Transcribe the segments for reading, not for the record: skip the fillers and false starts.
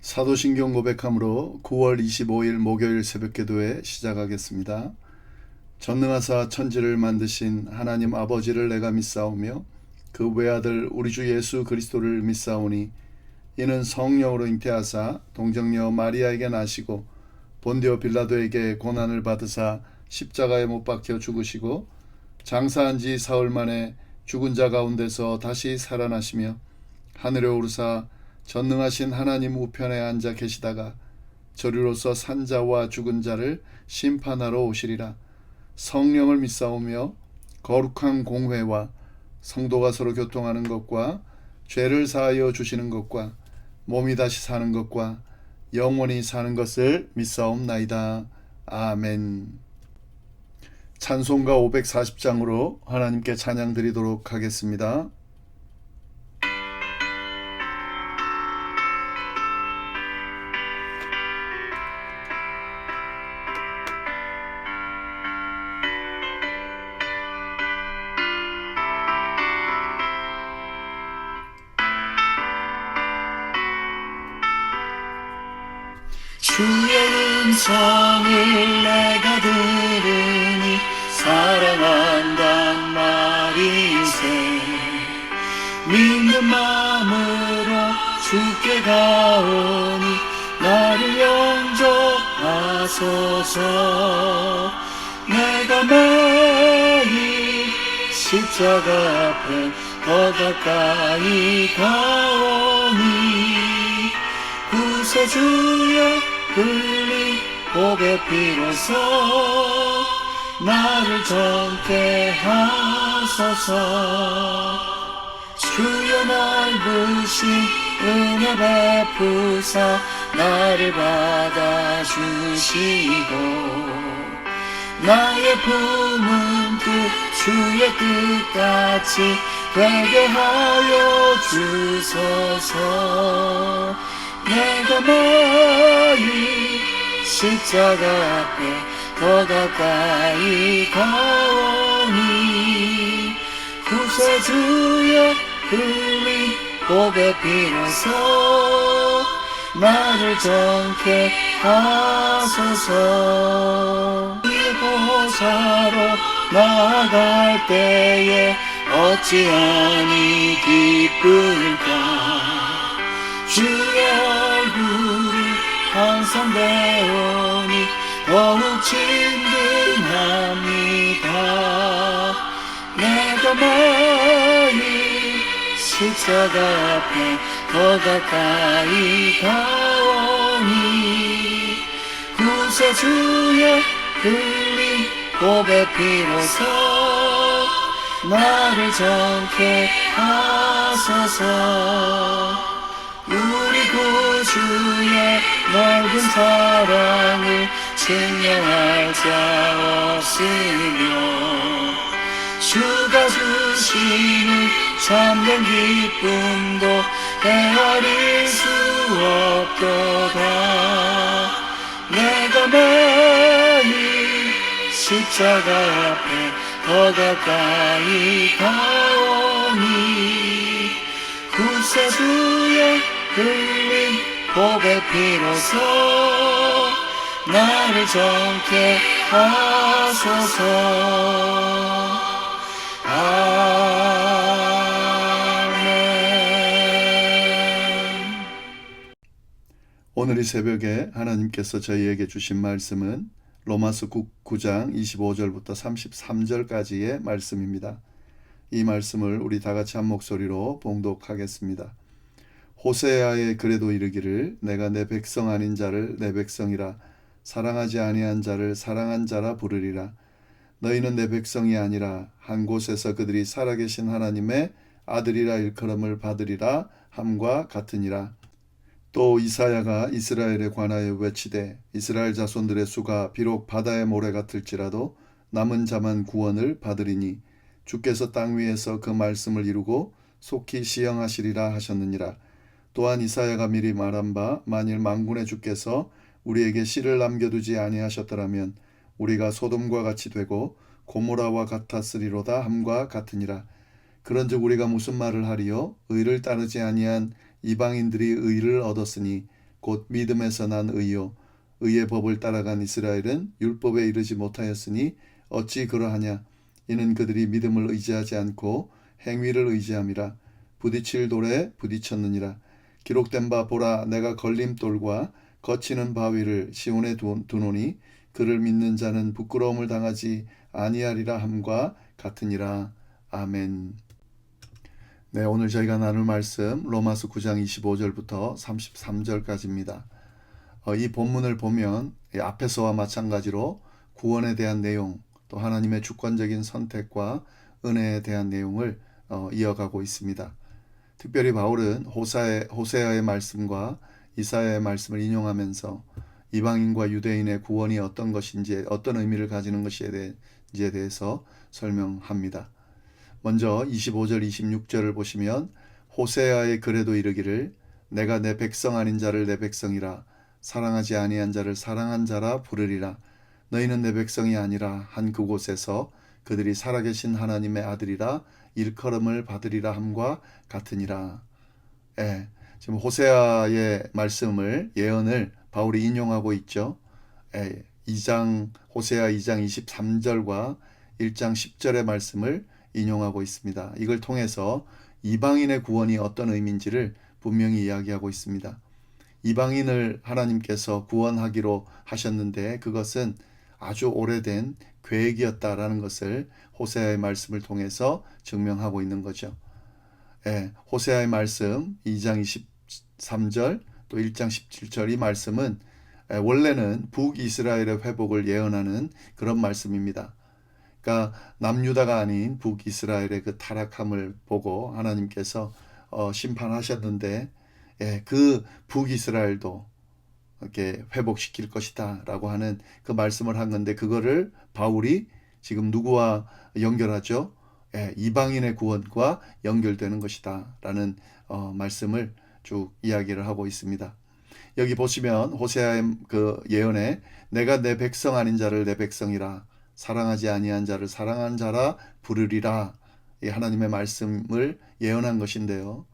사도신경 고백함으로 9월 25일 목요일 새벽기도회 시작하겠습니다. 전능하사 천지를 만드신 하나님 아버지를 내가 믿사오며 그 외아들 우리 주 예수 그리스도를 믿사오니 이는 성령으로 잉태하사 동정녀 마리아에게 나시고 본디오 빌라도에게 고난을 받으사 십자가에 못 박혀 죽으시고 장사한 지 사흘 만에 죽은 자 가운데서 다시 살아나시며 하늘에 오르사 전능하신 하나님 우편에 앉아 계시다가 저리로서 산자와 죽은 자를 심판하러 오시리라. 성령을 믿사오며 거룩한 공회와 성도가 서로 교통하는 것과 죄를 사하여 주시는 것과 몸이 다시 사는 것과 영원히 사는 것을 믿사옵나이다. 아멘. 찬송가 540장으로 하나님께 찬양 드리도록 하겠습니다. 주의 음성을 내가 들으니 사랑한단 말이세. 믿는 마음으로 주께 가오니 나를 영접하소서. 내가 매일 십자가 앞에 더 가까이 가오니 구세주여 흘린 복의 피로써 나를 정케 하소서. 주여 넓으신 은혜 베푸사 나를 받아주시고 나의 품은 뜻 주의 뜻같이 되게 하여 주소서. 내가 매일 십자가 앞에 더 가까이 가오니 구세주여 흘린 복의 피로써 나를 정케 하소서. 이 보사로 나아갈 때에 어찌하니 기쁠까. 주의 얼굴을 항상 배우니 더욱 친근합니다. 내가 매일 십자가 앞에 더 가까이 가오니 구세주의 흘린 복의 피로써 나를 정케 하소서. 우리 구주의 넓은 사랑을 증명할 자 없으며 주가 주시는 참된 기쁨도 헤아릴 수 없도다. 내가 매일 십자가 앞에 더 가까이 가오니 구세주의 흘린 복의 피로써 나를 정케 하소서. 아멘. 오늘 이 새벽에 하나님께서 저희에게 주신 말씀은 로마서 9장 25절부터 33절까지의 말씀입니다. 이 말씀을 우리 다 같이 한 목소리로 봉독하겠습니다. 호세아의 글에도 이르기를 내가 내 백성 아닌 자를 내 백성이라 사랑하지 아니한 자를 사랑한 자라 부르리라. 너희는 내 백성이 아니라 한 곳에서 그들이 살아계신 하나님의 아들이라 일컬음을 받으리라 함과 같으니라. 또 이사야가 이스라엘에 관하여 외치되 이스라엘 자손들의 수가 비록 바다의 모래 같을지라도 남은 자만 구원을 받으리니 주께서 땅 위에서 그 말씀을 이루고 속히 시행하시리라 하셨느니라. 또한 이사야가 미리 말한 바 만일 만군의 주께서 우리에게 씨를 남겨두지 아니하셨더라면 우리가 소돔과 같이 되고 고모라와 같았으리로다 함과 같으니라. 그런즉 우리가 무슨 말을 하리요? 의를 따르지 아니한 이방인들이 의를 얻었으니 곧 믿음에서 난 의요 의의 법을 따라간 이스라엘은 율법에 이르지 못하였으니 어찌 그러하냐. 이는 그들이 믿음을 의지하지 않고 행위를 의지함이라. 부딪힐 돌에 부딪혔느니라. 기록된 바 보라, 내가 걸림돌과 거치는 바위를 시온에 두노니 그를 믿는 자는 부끄러움을 당하지 아니하리라 함과 같으니라. 아멘. 네, 오늘 저희가 나눌 말씀 로마서 9장 25절부터 33절까지입니다. 이 본문을 보면 앞에서와 마찬가지로 구원에 대한 내용, 또 하나님의 주권적인 선택과 은혜에 대한 내용을 이어가고 있습니다. 특별히 바울은 호세아의 말씀과 이사야의 말씀을 인용하면서 이방인과 유대인의 구원이 어떤 것인지, 어떤 의미를 가지는 것인지에 대해서 설명합니다. 먼저 25절 26절을 보시면 호세아의 글에도 이르기를 내가 내 백성 아닌 자를 내 백성이라 사랑하지 아니한 자를 사랑한 자라 부르리라. 너희는 내 백성이 아니라 한 그곳에서 그들이 살아계신 하나님의 아들이라 일컬음을 받으리라 함과 같으니라. 지금 호세아의 말씀을, 예언을 바울이 인용하고 있죠. 호세아 2장 23절과 1장 10절의 말씀을 인용하고 있습니다. 이걸 통해서 이방인의 구원이 어떤 의미인지를 분명히 이야기하고 있습니다. 이방인을 하나님께서 구원하기로 하셨는데 그것은 아주 오래된 계획이었다라는 것을 호세아의 말씀을 통해서 증명하고 있는 거죠. 호세아의 말씀 2장 23절 또 1장 17절 이 말씀은 원래는 북이스라엘의 회복을 예언하는 그런 말씀입니다. 그러니까 남유다가 아닌 북이스라엘의 그 타락함을 보고 하나님께서 심판하셨는데 그 북이스라엘도 이렇게 회복시킬 것이다 라고 하는 그 말씀을 한 건데, 그거를 바울이 지금 누구와 연결하죠? 이방인의 구원과 연결되는 것이다 라는 말씀을 쭉 이야기를 하고 있습니다. 여기 보시면 호세아의 그 예언에 내가 내 백성 아닌 자를 내 백성이라 사랑하지 아니한 자를 사랑한 자라 부르리라, 이 하나님의 말씀을 예언한 것인데요.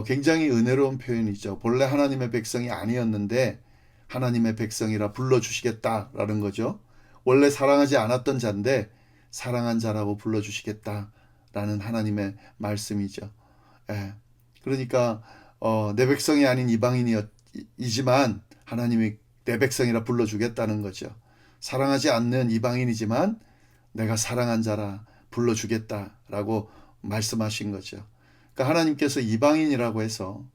굉장히 은혜로운 표현이죠. 본래 하나님의 백성이 아니었는데 하나님의 백성이라 불러주시겠다라는 거죠. 원래 사랑하지 않았던 자인데 사랑한 자라고 불러주시겠다라는 하나님의 말씀이죠. 그러니까 내 백성이 아닌 이방인이지만 하나님이 내 백성이라 불러주겠다는 거죠. 사랑하지 않는 이방인이지만 내가 사랑한 자라 불러주겠다라고 말씀하신 거죠. 그러니까 하나님께서 이방인이라고 해서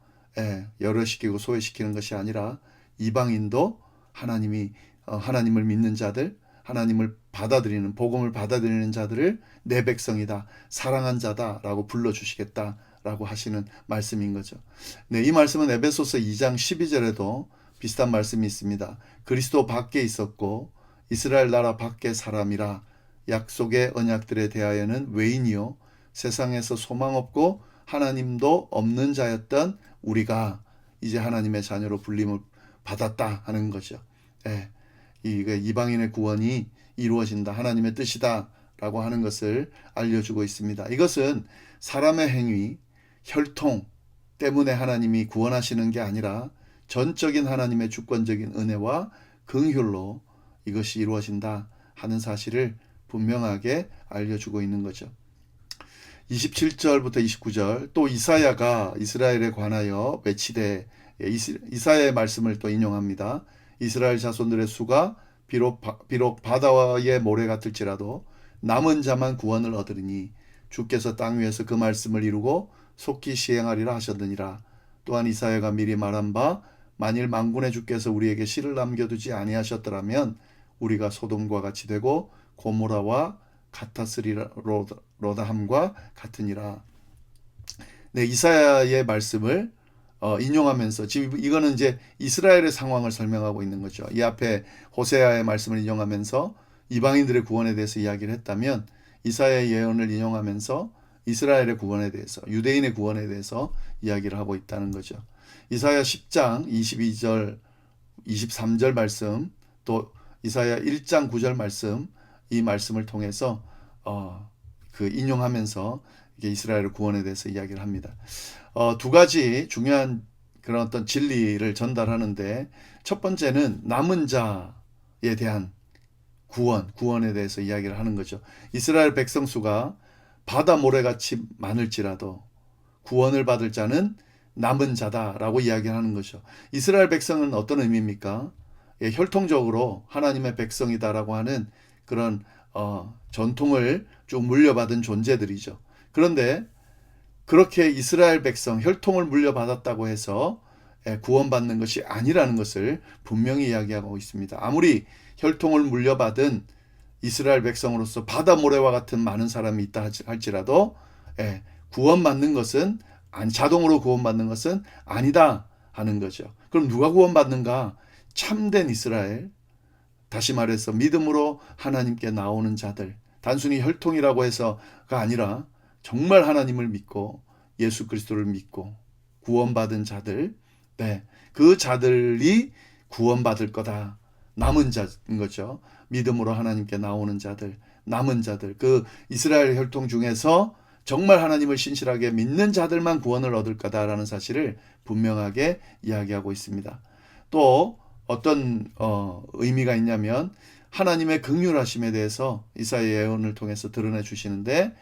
열어시키고 소외시키는 것이 아니라 이방인도 하나님을 믿는 자들, 하나님을 받아들이는, 복음을 받아들이는 자들을 내 백성이다, 사랑한 자다라고 불러주시겠다라고 하시는 말씀인 거죠. 이 말씀은 에베소서 2장 12절에도 비슷한 말씀이 있습니다. 그리스도 밖에 있었고 이스라엘 나라 밖의 사람이라 약속의 언약들에 대하여는 외인이요 세상에서 소망 없고 하나님도 없는 자였던 우리가 이제 하나님의 자녀로 불림을 받았다 하는 거죠. 이방인의 구원이 이루어진다, 하나님의 뜻이다 라고 하는 것을 알려주고 있습니다. 이것은 사람의 행위, 혈통 때문에 하나님이 구원하시는 게 아니라 전적인 하나님의 주권적인 은혜와 긍휼로 이것이 이루어진다 하는 사실을 분명하게 알려주고 있는 거죠. 27절부터 29절 또 이사야가 이스라엘에 관하여 외치되, 이사야의 말씀을 또 인용합니다. 이스라엘 자손들의 수가 비록 바다의 모래 같을지라도 남은 자만 구원을 얻으리니 주께서 땅 위에서 그 말씀을 이루고 속히 시행하리라 하셨느니라. 또한 이사야가 미리 말한 바 만일 만군의 주께서 우리에게 씨를 남겨두지 아니하셨더라면 우리가 소돔과 같이 되고 고모라와 같았으리로다 함과 같으니라. 이사야의 말씀을 인용하면서, 지금 이거는 이제 이스라엘의 상황을 설명하고 있는 거죠. 이 앞에 호세아의 말씀을 인용하면서 이방인들의 구원에 대해서 이야기를 했다면, 이사야의 예언을 인용하면서 이스라엘의 구원에 대해서, 유대인의 구원에 대해서 이야기를 하고 있다는 거죠. 이사야 10장 22절 23절 말씀, 또 이사야 1장 9절 말씀, 이 말씀을 통해서 인용하면서 이게 이스라엘의 구원에 대해서 이야기를 합니다. 두 가지 중요한 그런 어떤 진리를 전달하는데, 첫 번째는 남은 자에 대한 구원에 대해서 이야기를 하는 거죠. 이스라엘 백성 수가 바다 모래같이 많을지라도 구원을 받을 자는 남은 자다라고 이야기하는 거죠. 이스라엘 백성은 어떤 의미입니까? 예, 혈통적으로 하나님의 백성이다라고 하는 그런 전통을 쭉 물려받은 존재들이죠. 그런데 그렇게 이스라엘 백성 혈통을 물려받았다고 해서 구원받는 것이 아니라는 것을 분명히 이야기하고 있습니다. 아무리 혈통을 물려받은 이스라엘 백성으로서 바다 모래와 같은 많은 사람이 있다 할지라도 구원받는 것은 자동으로 구원받는 것은 아니다 하는 거죠. 그럼 누가 구원받는가? 참된 이스라엘, 다시 말해서 믿음으로 하나님께 나오는 자들, 단순히 혈통이라고 해서가 아니라 정말 하나님을 믿고 예수 그리스도를 믿고 구원받은 자들, 그 자들이 구원받을 거다. 남은 자인 거죠. 믿음으로 하나님께 나오는 자들, 남은 자들, 그 이스라엘 혈통 중에서 정말 하나님을 신실하게 믿는 자들만 구원을 얻을 거다라는 사실을 분명하게 이야기하고 있습니다. 또 어떤 의미가 있냐면 하나님의 긍휼하심에 대해서 이사야 예언을 통해서 드러내 주시는데,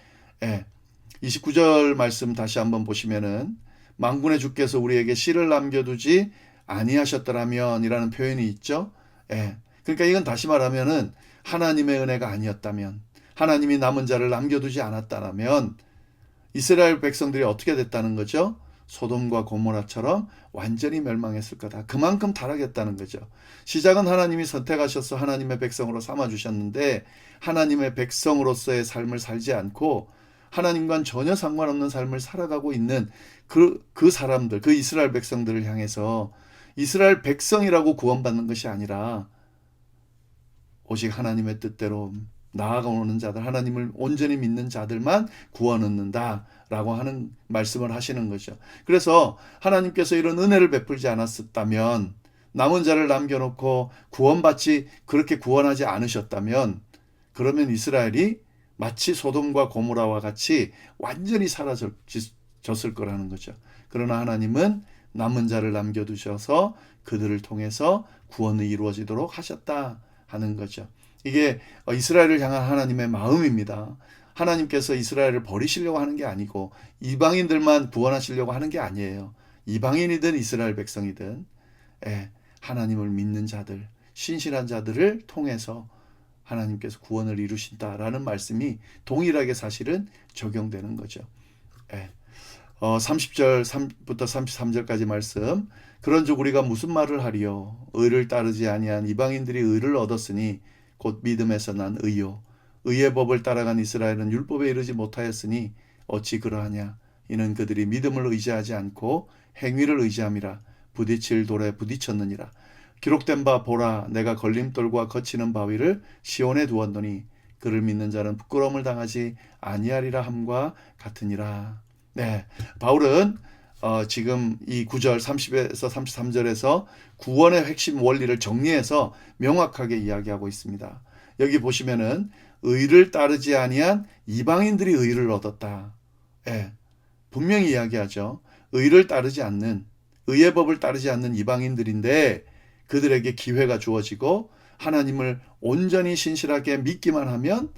29절 말씀 다시 한번 보시면은 만군의 주께서 우리에게 씨를 남겨두지 아니하셨더라면 이라는 표현이 있죠. 그러니까 이건 다시 말하면은 하나님의 은혜가 아니었다면, 하나님이 남은 자를 남겨두지 않았다면 이스라엘 백성들이 어떻게 됐다는 거죠? 소돔과 고모라처럼 완전히 멸망했을 거다. 그만큼 타락했다는 거죠. 시작은 하나님이 선택하셔서 하나님의 백성으로 삼아주셨는데 하나님의 백성으로서의 삶을 살지 않고 하나님과는 전혀 상관없는 삶을 살아가고 있는 그 사람들, 그 이스라엘 백성들을 향해서 이스라엘 백성이라고 구원받는 것이 아니라 오직 하나님의 뜻대로 나아가오는 자들, 하나님을 온전히 믿는 자들만 구원 얻는다라고 하는 말씀을 하시는 거죠. 그래서 하나님께서 이런 은혜를 베풀지 않았었다면, 남은 자를 남겨놓고 구원받지, 그렇게 구원하지 않으셨다면, 그러면 이스라엘이 마치 소돔과 고모라와 같이 완전히 사라졌을 거라는 거죠. 그러나 하나님은 남은 자를 남겨두셔서 그들을 통해서 구원이 이루어지도록 하셨다 하는 거죠. 이게 이스라엘을 향한 하나님의 마음입니다. 하나님께서 이스라엘을 버리시려고 하는 게 아니고 이방인들만 구원하시려고 하는 게 아니에요. 이방인이든 이스라엘 백성이든 하나님을 믿는 자들, 신실한 자들을 통해서 하나님께서 구원을 이루신다라는 말씀이 동일하게 사실은 적용되는 거죠. 30절부터 33절까지 말씀. 그런즉 우리가 무슨 말을 하리요? 의를 따르지 아니한 이방인들이 의를 얻었으니 곧 믿음에서 난 의요. 의의 법을 따라간 이스라엘은 율법에 이르지 못하였으니 어찌 그러하냐? 이는 그들이 믿음을 의지하지 않고 행위를 의지함이라. 부딪힐 돌에 부딪혔느니라. 기록된 바 보라, 내가 걸림돌과 거치는 바위를 시온에 두었노니 그를 믿는 자는 부끄러움을 당하지 아니하리라 함과 같으니라. 바울은 지금 이 9절 30에서 33절에서 구원의 핵심 원리를 정리해서 명확하게 이야기하고 있습니다. 여기 보시면은 의를 따르지 아니한 이방인들이 의를 얻었다. 분명히 이야기하죠. 의를 따르지 않는, 의의 법을 따르지 않는 이방인들인데 그들에게 기회가 주어지고 하나님을 온전히 신실하게 믿기만 하면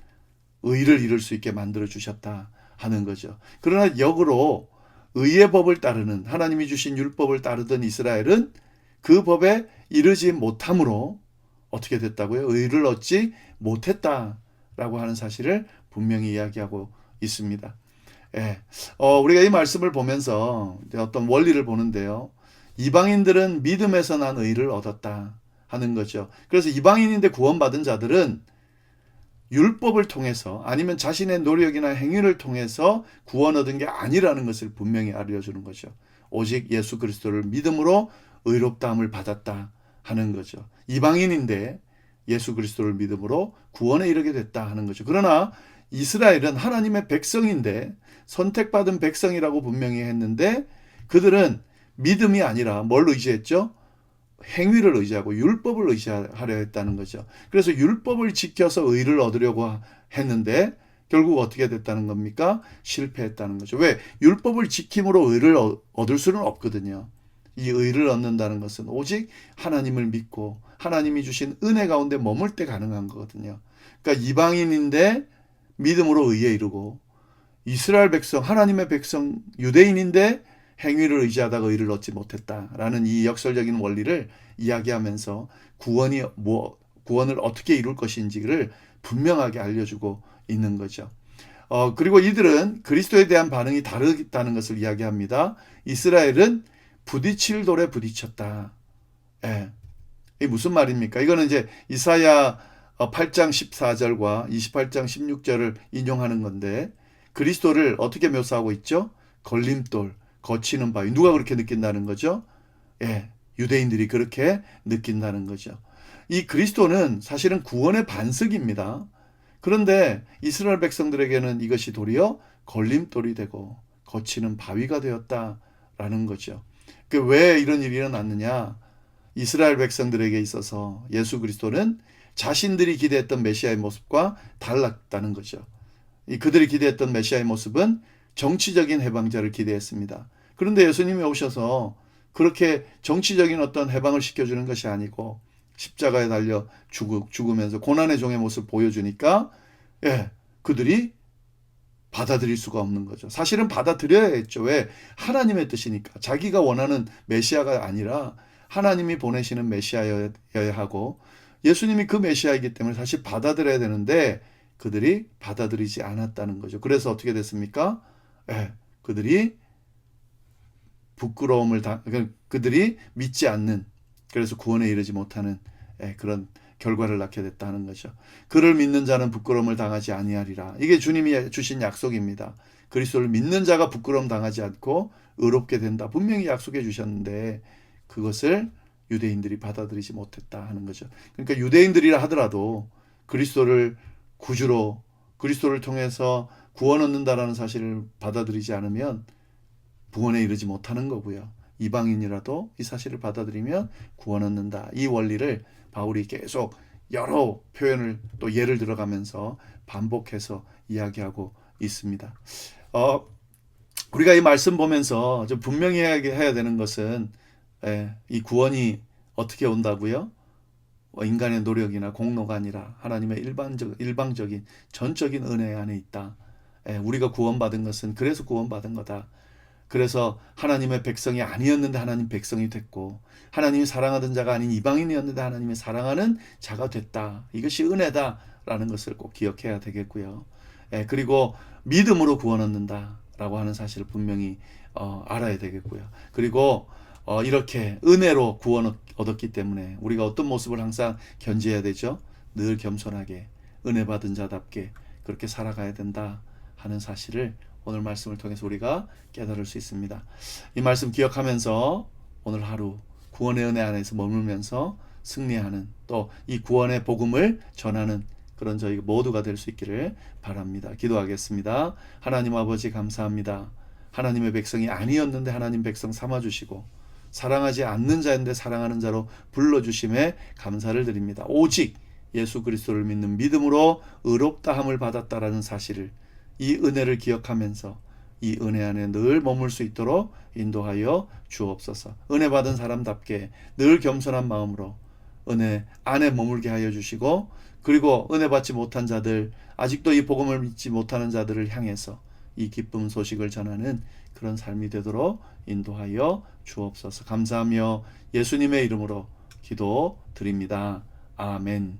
의를 이룰 수 있게 만들어 주셨다 하는 거죠. 그러나 역으로 의의 법을 따르는, 하나님이 주신 율법을 따르던 이스라엘은 그 법에 이르지 못함으로 어떻게 됐다고요? 의를 얻지 못했다라고 하는 사실을 분명히 이야기하고 있습니다. 우리가 이 말씀을 보면서 어떤 원리를 보는데요. 이방인들은 믿음에서 난 의를 얻었다 하는 거죠. 그래서 이방인인데 구원받은 자들은 율법을 통해서 아니면 자신의 노력이나 행위를 통해서 구원 얻은 게 아니라는 것을 분명히 알려주는 거죠. 오직 예수 그리스도를 믿음으로 의롭다함을 받았다 하는 거죠. 이방인인데 예수 그리스도를 믿음으로 구원에 이르게 됐다 하는 거죠. 그러나 이스라엘은 하나님의 백성인데, 선택받은 백성이라고 분명히 했는데 그들은 믿음이 아니라 뭘 의지했죠? 행위를 의지하고 율법을 의지하려 했다는 거죠. 그래서 율법을 지켜서 의를 얻으려고 했는데 결국 어떻게 됐다는 겁니까? 실패했다는 거죠. 왜? 율법을 지킴으로 의를 얻을 수는 없거든요. 이 의를 얻는다는 것은 오직 하나님을 믿고 하나님이 주신 은혜 가운데 머물 때 가능한 거거든요. 그러니까 이방인인데 믿음으로 의에 이르고 이스라엘 백성, 하나님의 백성, 유대인인데 행위를 의지하다가 의를 얻지 못했다라는 이 역설적인 원리를 이야기하면서 구원을 어떻게 이룰 것인지를 분명하게 알려주고 있는 거죠. 그리고 이들은 그리스도에 대한 반응이 다르다는 것을 이야기합니다. 이스라엘은 부딪힐 돌에 부딪혔다. 예. 이게 무슨 말입니까? 이거는 이제 이사야 8장 14절과 28장 16절을 인용하는 건데 그리스도를 어떻게 묘사하고 있죠? 걸림돌, 거치는 바위. 누가 그렇게 느낀다는 거죠? 예, 유대인들이 그렇게 느낀다는 거죠. 이 그리스도는 사실은 구원의 반석입니다. 그런데 이스라엘 백성들에게는 이것이 도리어 걸림돌이 되고 거치는 바위가 되었다라는 거죠. 왜 이런 일이 일어났느냐? 이스라엘 백성들에게 있어서 예수 그리스도는 자신들이 기대했던 메시아의 모습과 달랐다는 거죠. 그들이 기대했던 메시아의 모습은 정치적인 해방자를 기대했습니다. 그런데 예수님이 오셔서 그렇게 정치적인 어떤 해방을 시켜주는 것이 아니고 십자가에 달려 죽으면서 고난의 종의 모습을 보여주니까 그들이 받아들일 수가 없는 거죠. 사실은 받아들여야 했죠. 왜? 하나님의 뜻이니까. 자기가 원하는 메시아가 아니라 하나님이 보내시는 메시아여야 하고 예수님이 그 메시아이기 때문에 사실 받아들여야 되는데 그들이 받아들이지 않았다는 거죠. 그래서 어떻게 됐습니까? 그들이 그들이 믿지 않는, 그래서 구원에 이르지 못하는 그런 결과를 낳게 됐다는 거죠. 그를 믿는 자는 부끄러움을 당하지 아니하리라. 이게 주님이 주신 약속입니다. 그리스도를 믿는 자가 부끄러움 당하지 않고 의롭게 된다. 분명히 약속해 주셨는데 그것을 유대인들이 받아들이지 못했다 하는 거죠. 그러니까 유대인들이라 하더라도 그리스도를 구주로, 그리스도를 통해서 구원 얻는다라는 사실을 받아들이지 않으면 구원에 이르지 못하는 거고요. 이방인이라도 이 사실을 받아들이면 구원 얻는다. 이 원리를 바울이 계속 여러 표현을 또 예를 들어가면서 반복해서 이야기하고 있습니다. 우리가 이 말씀 보면서 좀 분명히 해야 되는 것은 이 구원이 어떻게 온다고요? 인간의 노력이나 공로가 아니라 하나님의 일방적인 전적인 은혜 안에 있다. 우리가 구원받은 것은 그래서 구원받은 거다. 그래서 하나님의 백성이 아니었는데 하나님 백성이 됐고 하나님이 사랑하던 자가 아닌 이방인이었는데 하나님이 사랑하는 자가 됐다. 이것이 은혜다라는 것을 꼭 기억해야 되겠고요. 그리고 믿음으로 구원 얻는다라고 하는 사실을 분명히 알아야 되겠고요. 그리고 이렇게 은혜로 구원 얻었기 때문에 우리가 어떤 모습을 항상 견지해야 되죠? 늘 겸손하게 은혜 받은 자답게 그렇게 살아가야 된다 하는 사실을 오늘 말씀을 통해서 우리가 깨달을 수 있습니다. 이 말씀 기억하면서 오늘 하루 구원의 은혜 안에서 머물면서 승리하는, 또 이 구원의 복음을 전하는 그런 저희 모두가 될 수 있기를 바랍니다. 기도하겠습니다. 하나님 아버지 감사합니다. 하나님의 백성이 아니었는데 하나님 백성 삼아주시고 사랑하지 않는 자인데 사랑하는 자로 불러주심에 감사를 드립니다. 오직 예수 그리스도를 믿는 믿음으로 의롭다함을 받았다라는 사실을, 이 은혜를 기억하면서 이 은혜 안에 늘 머물 수 있도록 인도하여 주옵소서. 은혜 받은 사람답게 늘 겸손한 마음으로 은혜 안에 머물게 하여 주시고, 그리고 은혜 받지 못한 자들, 아직도 이 복음을 믿지 못하는 자들을 향해서 이 기쁨 소식을 전하는 그런 삶이 되도록 인도하여 주옵소서. 감사하며 예수님의 이름으로 기도드립니다. 아멘.